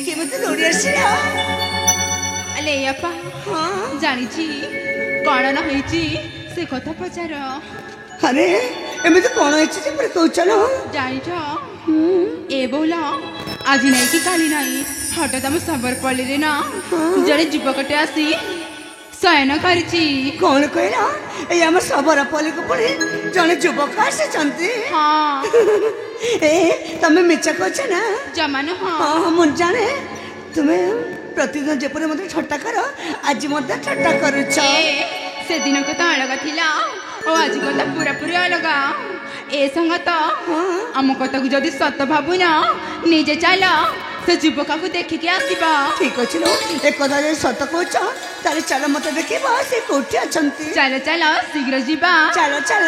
କେମିତି ଦୌଡ଼ି ଆସିଲା? ଆଲେ ଆପା ଜାଣିଛି କଣ ନ ହେଇଛି ସେ କଥା ପଚାର। ଆରେ ଏମିତି କଣ ହେଇଛି ଯେ ପୁରା କହୁଛ ନା? ଜାଣିଛ ଏ ବୋଉଲ ଆଜି ନାଇଁ କି କାଲି ନାଇଁ ହଠାତ୍ ଆମ ସବରପଲ୍ଲୀରେ ନା ଜଣେ ଯୁବକଟେ ଆସି ଶୟନ କରିଛି। କଣ କହିଲ? ଏଇ ଆମ ସବରପଲ୍ଲୀକୁ ପୁଣି ଜଣେ ଯୁବକ ଆସିଛନ୍ତି? ହଁ ଏ ତମେ ମିଛ କହୁଛ ନା? ଜମା ନୁହଁ। ହଁ ମୁଁ ଜାଣେ ତୁମେ ପ୍ରତିଦିନ ଯେପରି ମୋତେ ଥଟ୍ଟା କର ଆଜି ମଧ୍ୟ ଥଟ୍ଟା କରୁଛ। ସେଦିନ କଥା ଅଲଗା ଥିଲା ଓ ଆଜି କଥା ପୁରାପୁରି ଅଲଗା। ଏ ସଙ୍ଗତ ଆମ କଥାକୁ ଯଦି ସତ ଭାବୁନ ନିଜେ ଚାଲ ସେ ଯୁବକକୁ ଦେଖିକି ଆସିବା। ଠିକ ଅଛି ଲୋ, ଏ କଥା ଯଦି ସତ କହୁଛ ତାହେଲେ ଚାଲ ମତେ ଦେଖିବ ସେ କୋଉଠି ଅଛନ୍ତି। ଚାଲ ଚାଲ ଶୀଘ୍ର ଯିବା। ଚାଲ ଚାଲ।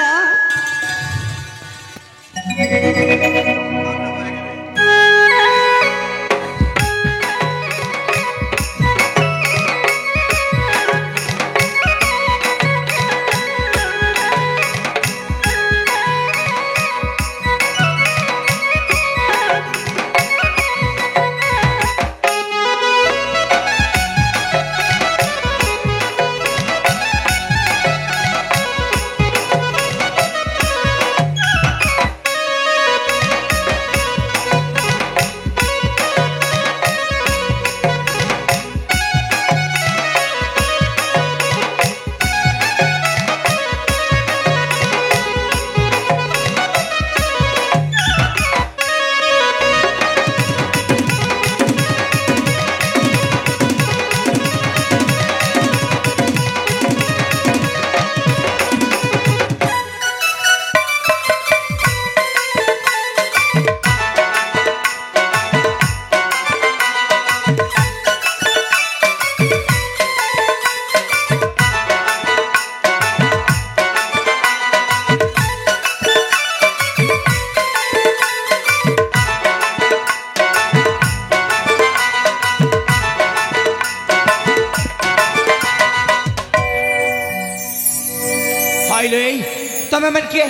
तमें मन किए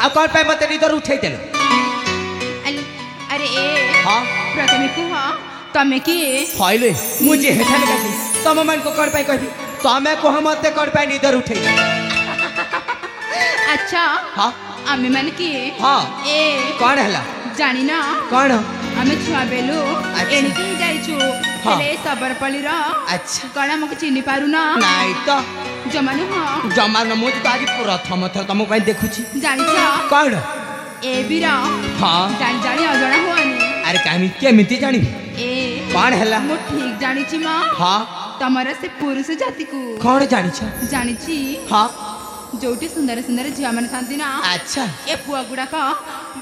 आ कौन पे मत इधर उठाई देलो? अरे ए हां प्रथमे कुह तमे की फाइले मुझे हेठाने काटी तम मन को कर पाई कहबी तमे को हम मत कर पाई इधर उठाई। अच्छा हां आमे मन की हां ए कौन हला जानी ना कौन आमे छुआ बेलु एनिकी जाइछु हाँ। हेले सबरपल्ली रा अच्छा कणा मके चिनी पारु ना नहीं तो जमानु हां जमान मुझे तो आज प्रथम थर तुम कहीं देखुची जानिछ कौन ए बीरा हां जानी जानी अजणा होआनी। अरे कामी केमिति जानी ए कौन हला मो ठीक जानिछि मा हां तमरा से पुरुष जाति को कौन जानिछ जानिछि हां जोटी सुंदर सुंदर झिया मन थांती ना अच्छा ए पुआ गुडा का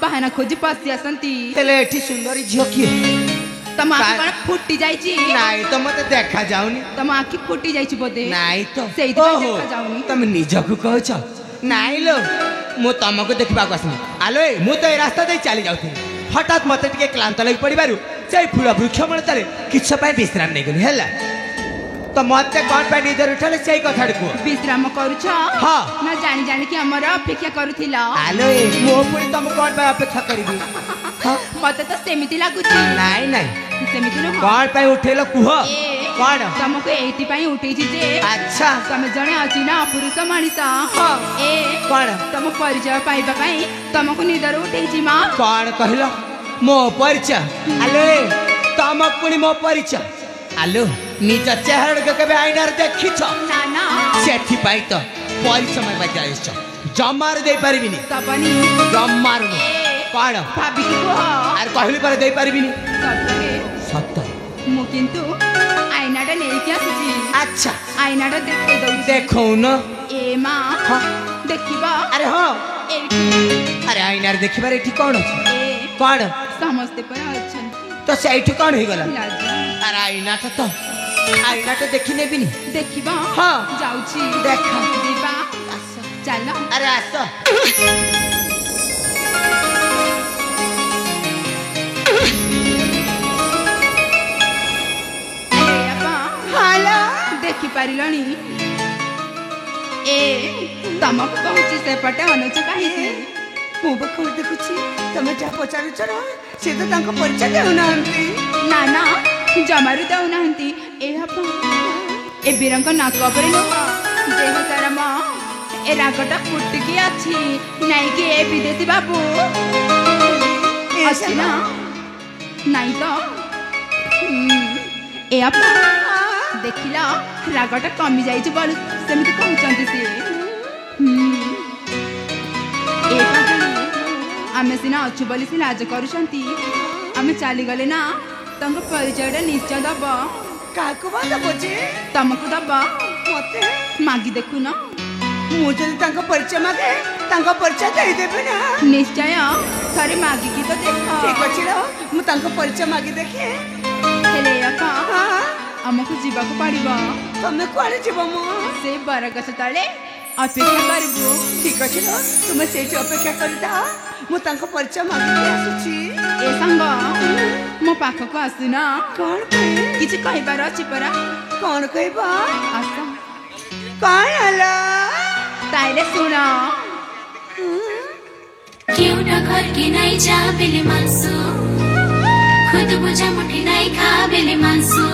बहाना खोजी पसी आसंती हेले एठी सुंदरी झियो किए तम आखि कण फुटी जाइछि नहीं तो मते देखा जाउनी तम आखि फुटी जाइछि बोदे नहीं तो सेई देखा जाउनी तुम निजकु कहछ नहीं लो मु तुमको देखबा को आसनी आलो ए मु तो ए रास्ता दे चली जाउथि हठात मते टिके क्लांत लग पड़िबारु सेई फूल वृक्ष मणतारे किछ पाए विश्राम नै गली हैला तो मते कोन पे निदर उठले सेई कथा को विश्राम करूछ हां ना जानी जानी कि हमर अपेक्षा करूथिला आलो ए मो पुरी तुम कोन पे अपेक्षा करबी मते तो सेमिति लागुछि नहीं नहीं सेमिति न कोन पे उठेलो कुह कोन तुमको एति पई उठैछि जे अच्छा तमे जणे अछि ना पुरुष मणिसा हां ए कोन तुम परिचय पाइबा पई तुमको निदर उठैछि मा कोन कहलो मो परिचय आलो ए तुम पुनी मो परिचय आलो निज चेहरा के कबे आईनार देखिछ ना ना सेठी पाई तो परिचय बजाइछ जमार दे परबिनी तपनी जमार कोन भाभी को आर कहली पर दे परबिनी सतरे सत्तर मु किंतु आईनाटा नेकी आसी अच्छा आईनाटा देखे दउ देखो न ए मां हां देखिबा अरे हां एठी अरे आईनार देखिबार एठी कोन अछि ए कोन समस्ते पर अछन तो सेठी कोन हे गला लाज अरे आईना तो देखि नेबिनी देखिबा हां जाउची देखा दिबा चल अरे आस हाला देखि पारिलणी ए तमक कहूची सेपटे अनुच काहे मु बखोर देखुची तमे जा पचारुछ ना से तो तांको परिचय देउ नांती ना ना ଜମାରୁ ଦଉନାହାନ୍ତି ଏ ବାପା ଏ ବୀରଙ୍କ ନାକ ଉପରେ ନୁହ ଦେହ ସାରା ମ ଏ ରାଗଟା ଫୁଟିକି ଅଛି ନାଇକି ଏ ବିଦେଶୀ ବାବୁ ଅଛି ନା ନାଇଁ ତ ଏ ବାପା ଦେଖିଲ ରାଗଟା କମି ଯାଇଛି ବୋଲି ସେମିତି କହୁଛନ୍ତି ସିଏ ଏ ପାଗଳି ଆମେ ସିନା ଅଛୁ ବୋଲି ସେ ଲାଜ କରୁଛନ୍ତି ଆମେ ଚାଲିଗଲେ ନା ତାଙ୍କ ପରିଚୟଟା ନିଶ୍ଚୟ ଦବ କାହାକୁ ବା ଦବ ଯେ ତମକୁ ଦବ ମତେ ମାଗି ଦେଖୁନ ମୁଁ ଯଦି ତାଙ୍କ ପରିଚୟ ମାଗେ ତାଙ୍କ ପରିଚୟ ଦେଇଦେବି ନା ନିଶ୍ଚୟ ଥରେ ମାଗିକି ତ ଦେଖ ଠିକ ଅଛି ର ମୁଁ ତାଙ୍କ ପରିଚୟ ମାଗି ଦେଖେ ହେଲେ ବାପା ହଁ ଆମକୁ ଯିବାକୁ ପଡ଼ିବ ତମେ କୁଆଡେ ଯିବ ମୁଁ ସେ ବରଗଛ ତଳେ ଅପେକ୍ଷା କରିବୁ ଠିକ ଅଛି ର ତୁମେ ସେଇଠି ଅପେକ୍ଷା କରିଥାଅ ମୁଁ ତାଙ୍କ ପରିଚୟ ମାଗିକି ଆସୁଛି ଏ ସାଙ୍ଗ ମୋ ପାଖକୁ ଆସୁନ କଣ ପାଇଁ କିଛି କହିବାର ଅଛି ପରା କଣ କହିବ ଆସ କଣ ହେଲା ତାଇଲେ ଶୁଣ क्यों न घर की नहीं जा बिले मांसू खुद बुझा मुठी नहीं खा बिले मांसू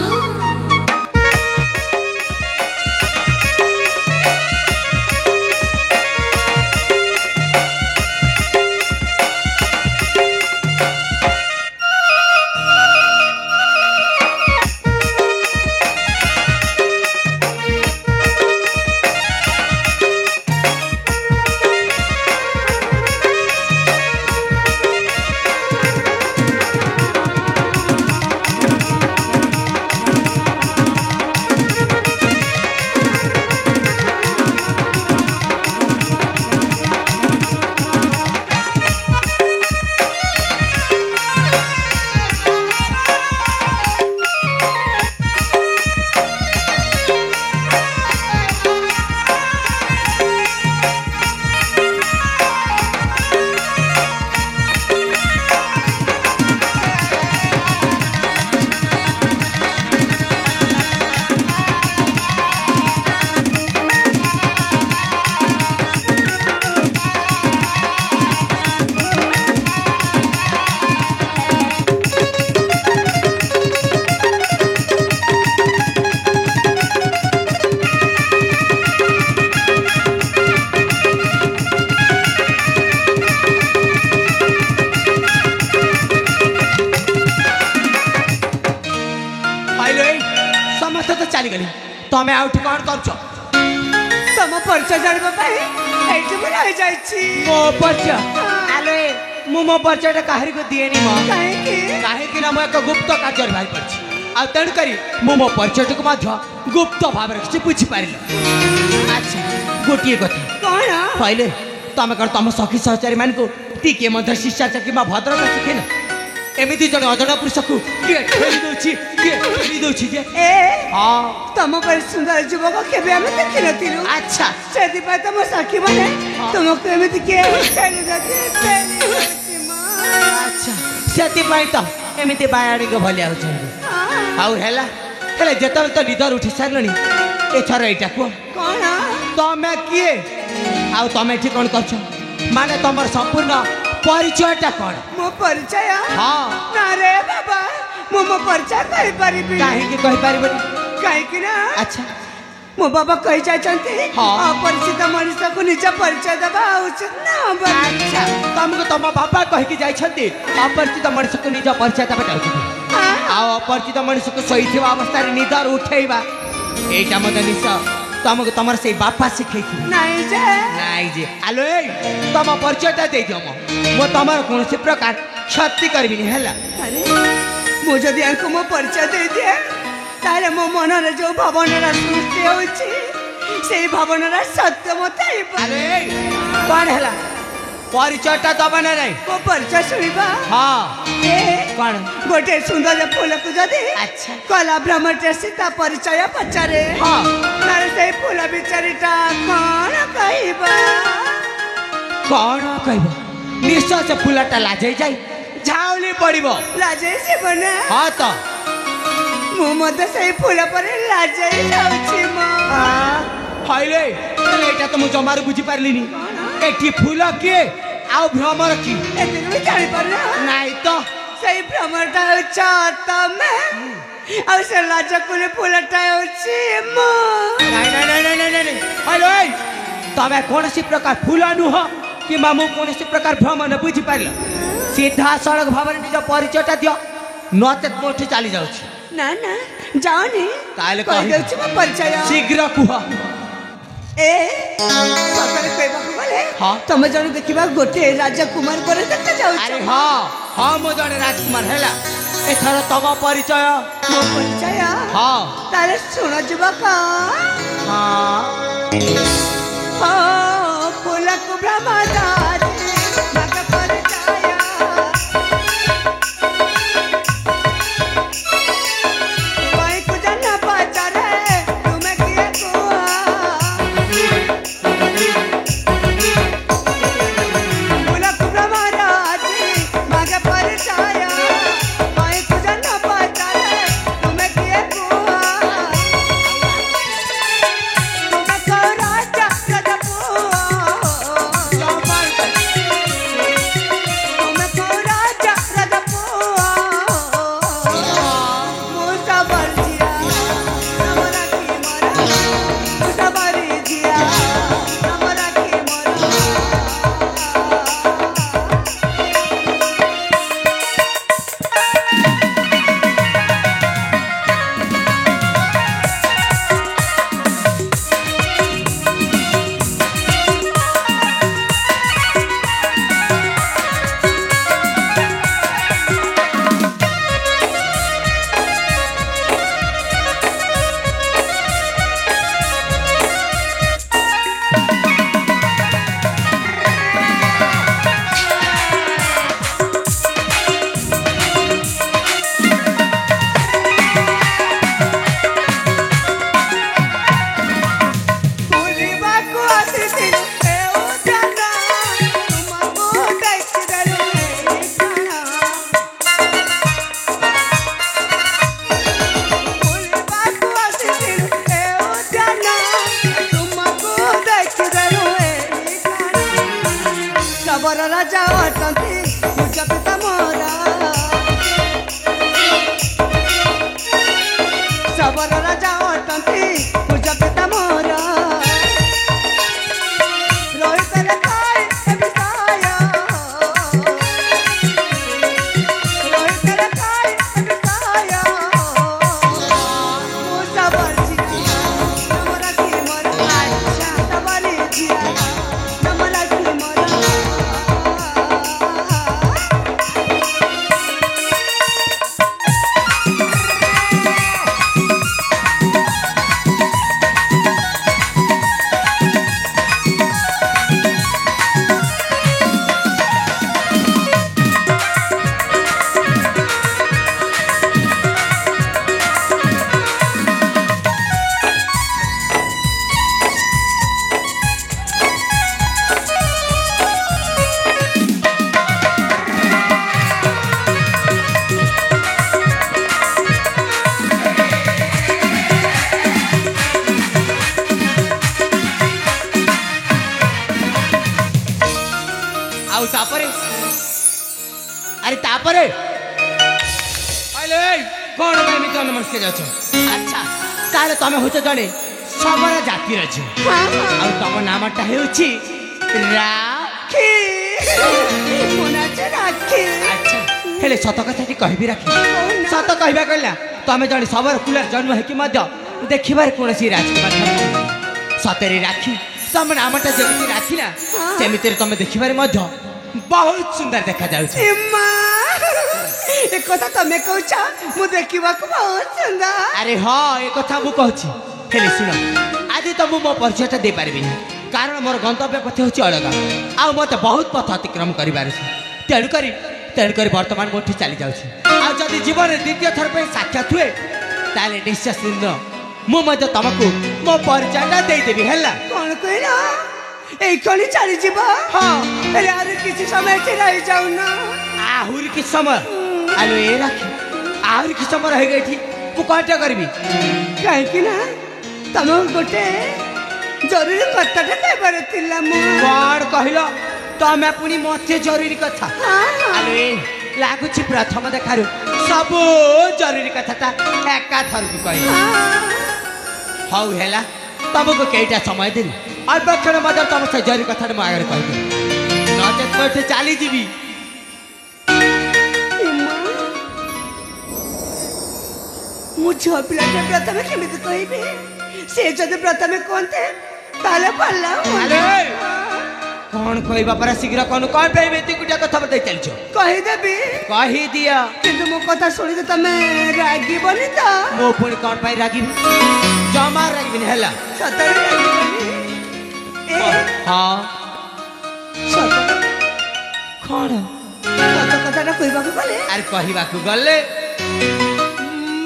ଚାଲିଗଲି ତମେ ଆଉଠି କଣ କରୁଛ ତମ ପରିଚୟ ଜାଣିବା ପାଇଁ ଏଇଠି ମୁଁ ରହିଯାଇଛି ମୋ ପରିଚୟ ଆଲୋ ମୁଁ ମୋ ପରିଚୟଟା କାହାରିକୁ ଦିଏନି ମ କାହିଁକି କାହିଁକି ନା ମୁଁ ଏକ ଗୁପ୍ତ କାର୍ଯ୍ୟରେ ବାହାରି ପଡ଼ିଛି ଆଉ ତେଣୁକରି ମୁଁ ମୋ ପରିଚୟଟିକୁ ମଧ୍ୟ ଗୁପ୍ତ ଭାବରେ କିଛି ବୁଝିପାରିଲି ଆଚ୍ଛା ଗୋଟିଏ କଥା କଣ କହିଲେ ତମେ କ'ଣ ତମ ସଖୀ ସହଚାରୀ ମାନଙ୍କୁ ଟିକିଏ ମଧ୍ୟ ଶିଷ୍ଟାଚାର କିମ୍ବା ଭଦ୍ରତା ଶିଖେନ ଏମିତି ଜଣେ ଅଜଣା ପୁରୁଷକୁ କିଏ ଠେଲି ଦେଉଛି କିଏ ଠେଲି ଦେଉଛି ଯେ ଏ ହଁ ତମ ପରି ସୁନ୍ଦର ଯୁବକ କେବେ ଆମେ ଦେଖିନଥିଲୁ ଆଚ୍ଛା ସେଥିପାଇଁ ତମ ସାକ୍ଷୀ ମାନେ ତୁମକୁ ଏମିତି କିଏ ଠେଲି ଦେଉଛି ଆଚ୍ଛା ସେଥିପାଇଁ ତ ଏମିତି ବାୟାଣୀଙ୍କ ଭଳିଆ ହେଉଛନ୍ତି ଆଉ ହେଲା ହେଲେ ଯେତେବେଳେ ତ ନିଦରୁ ଉଠି ସାରିଲଣି ଏଥର ଏଇଟା କୁହ କଣ ତମେ କିଏ ଆଉ ତମେ ଏଠି କ'ଣ କରୁଛ ମାନେ ତମର ସମ୍ପୂର୍ଣ୍ଣ ପରିଚୟଟା କ'ଣ ମୋ ପରିଚୟ ହଁ ନା ରେ ବାବା ମୁଁ ମୋ ପରିଚୟ କହିପାରିବି କାହିଁକି କହିପାରିବନି କାହିଁକି ନା ଆଚ୍ଛା ମୋ ବାବା କହିଯାଇଛନ୍ତି ହଁ। ଅପରିଚିତ ମଣିଷକୁ ନିଜ ପରିଚୟ ଦେବା ଉଚିତ ନା ଆଚ୍ଛା ତମକୁ ତମ ବାପା କହିକି ଯାଇଛନ୍ତି ଅପରିଚିତ ମଣିଷକୁ ନିଜ ପରିଚୟ ଦେବା ଯାଉଛନ୍ତି ଆଉ ଅପରିଚିତ ମଣିଷକୁ ଶୋଇଥିବା ଅବସ୍ଥାରେ ନିଦରୁ ଉଠେଇବା ଏଇଟା ମୋତେ ନିଶ ତମକୁ ତମର ସେଇ ବାପା ଶିଖେଇଥିବେ ନାଇଁ ଯେ ନାଇଁ ଯେ ଆଲୋ ଏଇ ତମ ପରିଚୟଟା ଦେଇଦିଅ ମୁଁ ତମର କୌଣସି ପ୍ରକାର କ୍ଷତି କରିବିନି ହେଲା ଆରେ ମୁଁ ଯଦି ୟାଙ୍କୁ ମୋ ପରିଚୟ ଦେଇଦିଏ ତାହେଲେ ମୋ ମନରେ ଯୋଉ ଭାବନାର ସୃଷ୍ଟି ହେଉଛି ସେଇ ଭାବନାର ସତ୍ୟ ମତେ ଆଲୋ ଏଇ କ'ଣ ହେଲା ପରିଚୟଟା ଦବ ନା ନାଇଁ ମୋ ପରିଚୟ ଶୁଣିବା ହଁ ଏ କ'ଣ ଗୋଟେ ସୁନ୍ଦର ଫୁଲକୁ ଯଦି ଆଚ୍ଛା କଲା ଭ୍ରମଟେ ଆସି ତା ପରିଚୟ ପଚାରେ ହଁ ତାହେଲେ ସେଇ ଫୁଲ ବିଚାରୀଟା କ'ଣ କହିବ କ'ଣ କହିବ ନିଶ୍ଚୟ ସେ ଫୁଲଟା ଲାଜେଇ ଯାଇ ଝାଉଳି ପଡ଼ିବ ଲାଜେଇ ଯିବ ନା ହଁ ତ ମୁଁ ମଧ୍ୟ ସେଇ ଫୁଲ ପରେ ଲାଜେଇ ଯାଉଛି ମୋ ହଇଲେ ଏଇଟା ତ ମୁଁ ଜମାରୁ ବୁଝିପାରିଲିନି ଏଠି ଫୁଲ କିଏ ଆଉ ଭ୍ରମର କିଏ ଏତିକି ବି ଜାଣିପାରୁନା ନାଇଁ ତ ସେଇ ଭ୍ରମରଟା ହେଉଛି ତମେ ଆଉ ସେ ଲାଜକୁଳି ଫୁଲଟା ହେଉଛି ମୁଁ। ନାଇଁ ନାଇଁ ନାଇଁ ନାଇଁ ନାଇଁ ନାଇଁ ହ୍ୟାଲୋ ଏଇ ତମେ କୌଣସି ପ୍ରକାର ଫୁଲ ନୁହ କିମ୍ବା ମୁଁ କୌଣସି ପ୍ରକାର ଭ୍ରମଣ ବୁଝିପାରିଲ ସିଧା ସଡ଼କ ଭାବରେ ନିଜ ପରିଚୟଟା ଦିଅ ନଚେତ୍ ମୁଁ ଏଠି ଚାଲି ଯାଉଛି। ନା ନା ଯାଅନି ତାହେଲେ କହିଦେଉଛି ମୋ ପରିଚୟ। ଶୀଘ୍ର କୁହ। ଏ ସତରେ କହିବାକୁ ଗଲେ ହଁ। ତମେ ଜଣେ ଦେଖିବା ଗୋଟିଏ ରାଜକୁମାର ପରେ ଦେଖାଯାଉଛି। ଆରେ ହଁ ହଁ ମୁଁ ଜଣେ ରାଜକୁମାର ହେଲା ଏଥର ତମ ପରିଚୟ। ମୋ ପରିଚୟ ହଁ ତାହେଲେ ଶୁଣ ଯୁବକ। ହଁ ହଁ ଫୁଲକୁ ଭ୍ରମର ମଗ ପରିଚୟ କଇକୁ ଜନ ପଚାରେ ତୁମେ କିଏ କୁହ ଫୁଲକୁ ଭ୍ରମର ମଗ ପରିଚୟ କଇକୁ ଜନ ପଚାରେ ତୁମେ କିଏ କୁହ ତୁମେ କଉ ରାଜା ରାଜା ପୁଅ ତୁମେ କଉ ରାଜା ରାଜା ପୁଅ ମୁଁ ସବର ଝିଅ ନାମ ରାଖି ମୋର ମୁଁ ସବର ଝିଅ ନାମ ରାଖି ମୋର। ବୁଲିବାକୁ ଆସିଥିଲୁ ଏ ଉଦ୍ୟାନ ତୁମକୁ ଦେଖିଦେଲୁ ଏଇ କ୍ଷଣ। ବୁଲିବାକୁ ଆସିଥିଲୁ ଏ ଉଦ୍ୟାନ ତୁମକୁ ଦେଖିଦେଲୁ ଏଇ କ୍ଷଣ। ଶବର ରାଜା ଅଟନ୍ତି ପୂଜ ପିତା ମୋର ଶବର ରାଜା ଅଟନ୍ତି ପୂଜ ପିତା ମୋର ରହିତରେ ଥାଏ ଏ ବିଷୟ ରହିତରେ ଥାଏ ଏ ବିଷୟ ମୁଁ ସବର ଝିଅ ନାମ ରାଖି ମୋର ସବର ଝିଅ ନାମ ରାଖି ମୋର। ଆଉ ତାପରେ ଆରେ ତାପରେ ହ୍ୟାଲୋ ଏଇ କ'ଣ ପାଇଁ ଏମିତି ଅନମନସ୍କ ଯାଉଛ? ଆଚ୍ଛା ତାହେଲେ ତମେ ହଉଛ ଜଣେ ଶବର ଜାତିର ଝିଅ ଆଉ ତମ ନାମଟା ହେଉଛି ରାକ୍ଷୀ। ମୋ ନାଁ ଯେ ରାକ୍ଷୀ। ଆଚ୍ଛା ହେଲେ ସତ କଥାଟି କହିବି ରାକ୍ଷୀ ସତ କହିବା କହିଲା ତମେ ଜଣେ ଶବର କୁଳରେ ଜନ୍ମ ହେଇକି ମଧ୍ୟ ଦେଖିବାରେ କୌଣସି ରାଜକୁମାର ସତରେ ରାକ୍ଷୀ ତମ ନାମଟା ଯେମିତି ରାକ୍ଷୀ ନା ସେମିତିରେ ତମେ ଦେଖିବାରେ ମଧ୍ୟ ବହୁତ ସୁନ୍ଦର ଦେଖାଯାଉଛି। ଏମା ଏ କଥା ତମେ କହୁଛ ମୁଁ ଦେଖିବାକୁ ବହୁତ ସୁନ୍ଦର। ଆରେ ହଁ ଏ କଥା ମୁଁ କହୁଛି ହେଲେ ଶୁଣ ଆଜି ତ ମୁଁ ମୋ ପରିଚୟଟା ଦେଇପାରିବିନି କାରଣ ମୋର ଗନ୍ତବ୍ୟ ପଥ ହେଉଛି ଅଲଗା ଆଉ ମୋତେ ବହୁତ ପଥ ଅତିକ୍ରମ କରିବାର ଅଛି ତେଣୁକରି ବର୍ତ୍ତମାନ ମୁଁ ଏଠି ଚାଲି ଯାଉଛି ଆଉ ଯଦି ଜୀବନରେ ଦ୍ୱିତୀୟ ଥର ପାଇଁ ସାକ୍ଷାତ ହୁଏ ତାହେଲେ ନିଶ୍ଚୟ ଶୂନ୍ୟ ମୁଁ ମଧ୍ୟ ତମକୁ ମୋ ପରିଚୟଟା ଦେଇଦେବି ହେଲା। କ'ଣ କହିଲ ଏଇ ଖଣି ଚାଲିଯିବ? ହଁ ହେଲେ ଆହୁରି କିଛି ସମୟ ଏଠି ରହିଯାଉନ। ଆହୁରି କିଛି ସମୟ ଆଲୋ ଏ ରାକ୍ଷୀ ଆହୁରି କିଛି ସମୟ ରହିଗି ଏଠି ମୁଁ କଣଟା କରିବି? କାହିଁକି ନା ତମକୁ ଗୋଟେ ଜରୁରୀ କଥାଟା କହିବାର ଥିଲା। ମୁଁ କ'ଣ କହିଲ ତମେ ପୁଣି ମତେ ଜରୁରୀ କଥା? ଆଲୋ ଲାଗୁଛି ପ୍ରଥମ ଦେଖାରୁ ସବୁ ଜରୁରୀ କଥାଟା ଏକା ଥରକୁ କହିବି ହଉ ହେଲା ତମକୁ କେଇଟା ସମୟ ଦେଲି ଅଳ୍ପ କ୍ଷଣ ମଧ୍ୟ ତମ ସେ ଜରୁରୀ କଥାଟା ମୋ ଆଗରେ କହିବି ନଚେତ୍ ମୁଁ ଏଠୁ ଚାଲିଯିବି ମୁଁ ଝିଅ ପିଲାଟା ପ୍ରଥମେ କେମିତି କହିବି ସେ ଯଦି ପ୍ରଥମେ କୁହନ୍ତେ ତାହେଲେ ଭଲ କଣ କହିବା ପରା ଶୀଘ୍ର କଣ କଣ ପାଇଁ ଏମିତି ଗୋଟିଏ କଥା ବତାଇ ଚାଲିଛ କହିଦେବି କହିଦିଅ କିନ୍ତୁ ମୋ କଥା ଶୁଣିକି ତମେ ରାଗିବନି ତ ମୁଁ ପୁଣି କଣ ପାଇଁ ରାଗିବି ଜମା ରାଗିବିନି ହେଲା ସତରେ ରାଗିବନି ହଁ ସତ କଣ ସତ କଥାଟା କହିବାକୁ ଗଲେ ଆରେ କହିବାକୁ ଗଲେ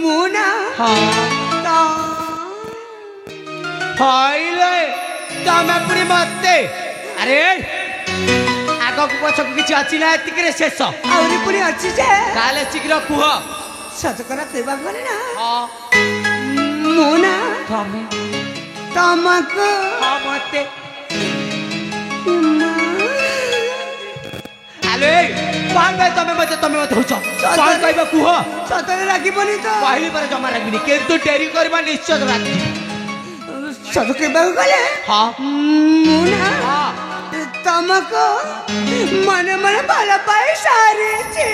ମୁଁ ନା ହଁ ତ ହଇଲେ ତମେ ପୁଣି ମତେ ଆରେ ଆଗକୁ ପଛକୁ କିଛି ଅଛି ନା ଏତିକିରେ ଶେଷ ଆହୁରି ପୁଣି ଅଛି ଯେ ତାହେଲେ ଶୀଘ୍ର କୁହ ସତ କଥା କହିବାକୁ ଗଲେ ନା ହଁ ମୁଁ ନା ତମେ ତମକୁ ହଁ ମତେ ଆରେ କଣ ପାଇଁ ତମେ ମତେ ହଉଛ କଣ କହିବ କୁହ ସତରେ ରାଗିବନି ତ କହିଲି ପରେ ଜମା ରାଗିନି କିନ୍ତୁ ଡେରି କରିବା ନିଶ୍ଚୟ ରାଗିବି ସତ କହିବାକୁ ଗଲେ ହଁ ମୁଁ ନା ହଁ ତମକୁ ମନେ ମନେ ଭଲ ପାଇ ସାରିଛି